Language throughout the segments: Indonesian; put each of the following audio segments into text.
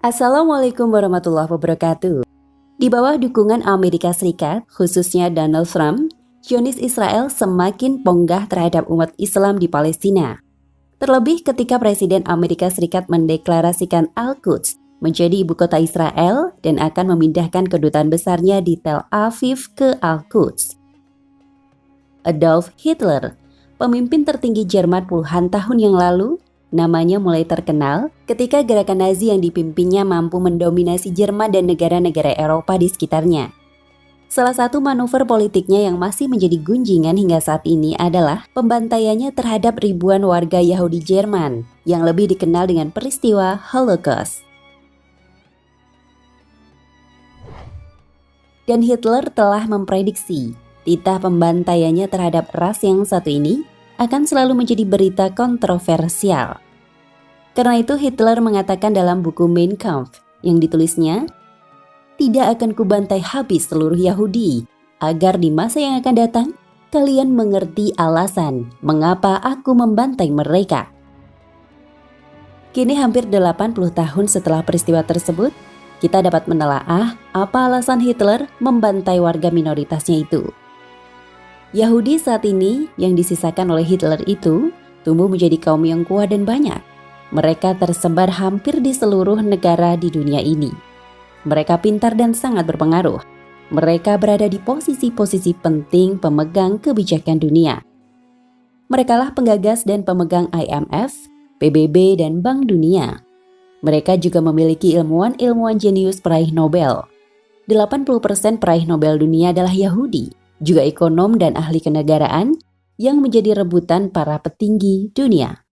Assalamualaikum warahmatullahi wabarakatuh. Di bawah dukungan Amerika Serikat, khususnya Donald Trump, Zionis Israel semakin ponggah terhadap umat Islam di Palestina. Terlebih ketika Presiden Amerika Serikat mendeklarasikan Al-Quds menjadi ibu kota Israel dan akan memindahkan kedutaan besarnya di Tel Aviv ke Al-Quds. Adolf Hitler, pemimpin tertinggi Jerman puluhan tahun yang lalu, namanya mulai terkenal ketika gerakan Nazi yang dipimpinnya mampu mendominasi Jerman dan negara-negara Eropa di sekitarnya. Salah satu manuver politiknya yang masih menjadi gunjingan hingga saat ini adalah pembantaiannya terhadap ribuan warga Yahudi Jerman yang lebih dikenal dengan peristiwa Holocaust. Dan Hitler telah memprediksi titah pembantaiannya terhadap ras yang satu ini akan selalu menjadi berita kontroversial. Karena itu Hitler mengatakan dalam buku Mein Kampf yang ditulisnya, "Tidak akan kubantai habis seluruh Yahudi, agar di masa yang akan datang, kalian mengerti alasan mengapa aku membantai mereka." Kini hampir 80 tahun setelah peristiwa tersebut, kita dapat menelaah apa alasan Hitler membantai warga minoritasnya itu. Yahudi saat ini yang disisakan oleh Hitler itu tumbuh menjadi kaum yang kuat dan banyak. Mereka tersebar hampir di seluruh negara di dunia ini. Mereka pintar dan sangat berpengaruh. Mereka berada di posisi-posisi penting pemegang kebijakan dunia. Merekalah penggagas dan pemegang IMF, PBB, dan Bank Dunia. Mereka juga memiliki ilmuwan-ilmuwan jenius peraih Nobel. 80% peraih Nobel dunia adalah Yahudi, juga ekonom dan ahli kenegaraan yang menjadi rebutan para petinggi dunia.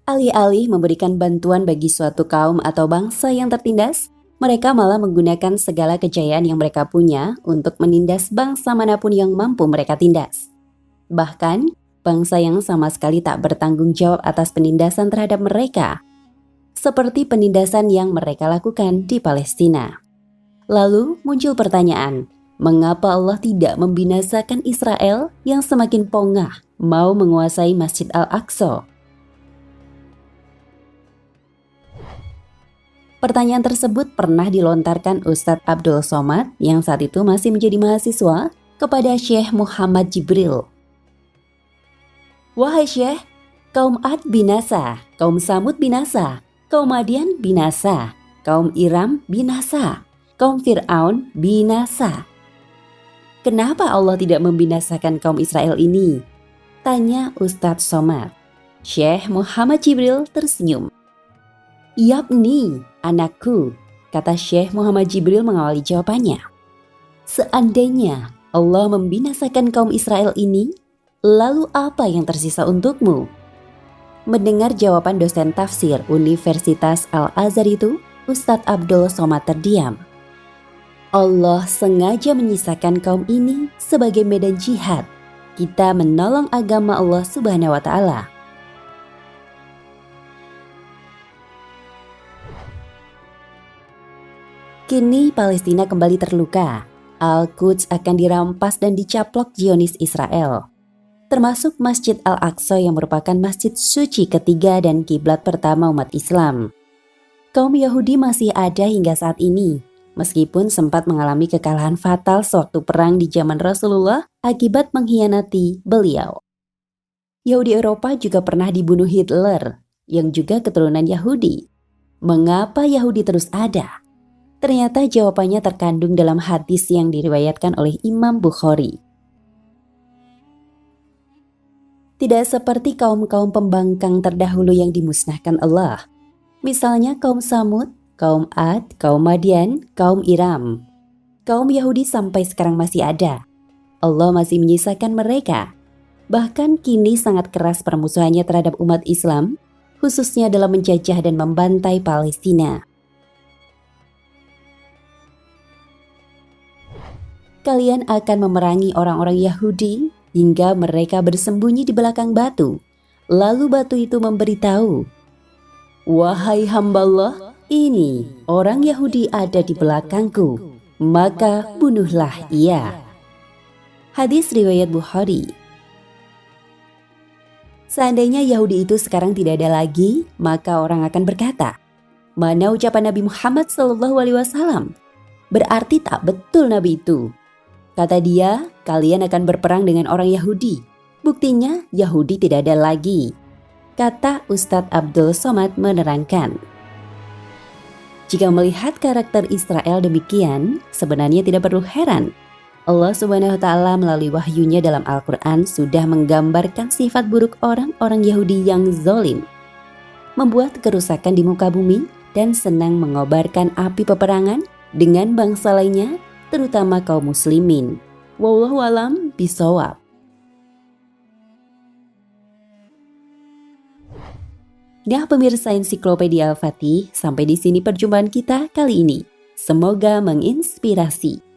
Alih-alih memberikan bantuan bagi suatu kaum atau bangsa yang tertindas, mereka malah menggunakan segala kejayaan yang mereka punya untuk menindas bangsa manapun yang mampu mereka tindas. Bahkan, bangsa yang sama sekali tak bertanggung jawab atas penindasan terhadap mereka, seperti penindasan yang mereka lakukan di Palestina. Lalu muncul pertanyaan, mengapa Allah tidak membinasakan Israel yang semakin pongah mau menguasai Masjid Al-Aqsa? Pertanyaan tersebut pernah dilontarkan Ustadz Abdul Somad yang saat itu masih menjadi mahasiswa kepada Syekh Muhammad Jibril. "Wahai Syekh, kaum Ad binasa, kaum Samud binasa, kaum Madian binasa, kaum Iram binasa, kaum Fir'aun binasa. Kenapa Allah tidak membinasakan kaum Israel ini?" tanya Ustadz Somad. Syekh Muhammad Jibril tersenyum. "Yabni, anakku," kata Syekh Muhammad Jibril mengawali jawabannya. "Seandainya Allah membinasakan kaum Israel ini, lalu apa yang tersisa untukmu?" Mendengar jawaban dosen tafsir Universitas Al-Azhar itu, Ustadz Abdul Somad terdiam. Allah sengaja menyisakan kaum ini sebagai medan jihad. Kita menolong agama Allah Subhanahu wa Ta'ala. Kini Palestina kembali terluka. Al-Quds akan dirampas dan dicaplok Zionis Israel, termasuk Masjid Al-Aqsa yang merupakan masjid suci ketiga dan kiblat pertama umat Islam. Kaum Yahudi masih ada hingga saat ini, meskipun sempat mengalami kekalahan fatal sewaktu perang di zaman Rasulullah akibat mengkhianati beliau. Yahudi Eropa juga pernah dibunuh Hitler, yang juga keturunan Yahudi. Mengapa Yahudi terus ada? Ternyata jawabannya terkandung dalam hadis yang diriwayatkan oleh Imam Bukhari. Tidak seperti kaum-kaum pembangkang terdahulu yang dimusnahkan Allah. Misalnya kaum Samud, kaum Ad, kaum Madian, kaum Iram. Kaum Yahudi sampai sekarang masih ada. Allah masih menyisakan mereka. Bahkan kini sangat keras permusuhannya terhadap umat Islam, khususnya dalam menjajah dan membantai Palestina. Kalian akan memerangi orang-orang Yahudi hingga mereka bersembunyi di belakang batu. Lalu batu itu memberitahu, "Wahai hamba Allah, ini orang Yahudi ada di belakangku, maka bunuhlah ia." Hadis riwayat Bukhari. Seandainya Yahudi itu sekarang tidak ada lagi, maka orang akan berkata, mana ucapan Nabi Muhammad SAW? Berarti tak betul Nabi itu. Kata dia, kalian akan berperang dengan orang Yahudi. Buktinya Yahudi tidak ada lagi. Kata Ustadz Abdul Somad menerangkan. Jika melihat karakter Israel demikian, sebenarnya tidak perlu heran. Allah Subhanahu wa Ta'ala melalui wahyunya dalam Al-Quran sudah menggambarkan sifat buruk orang-orang Yahudi yang zalim, membuat kerusakan di muka bumi dan senang mengobarkan api peperangan dengan bangsa lainnya, terutama kaum muslimin. Wallahu a'lam bishawab. Nah pemirsa Ensiklopedia Al-Fatih, sampai di sini perjumpaan kita kali ini. Semoga menginspirasi.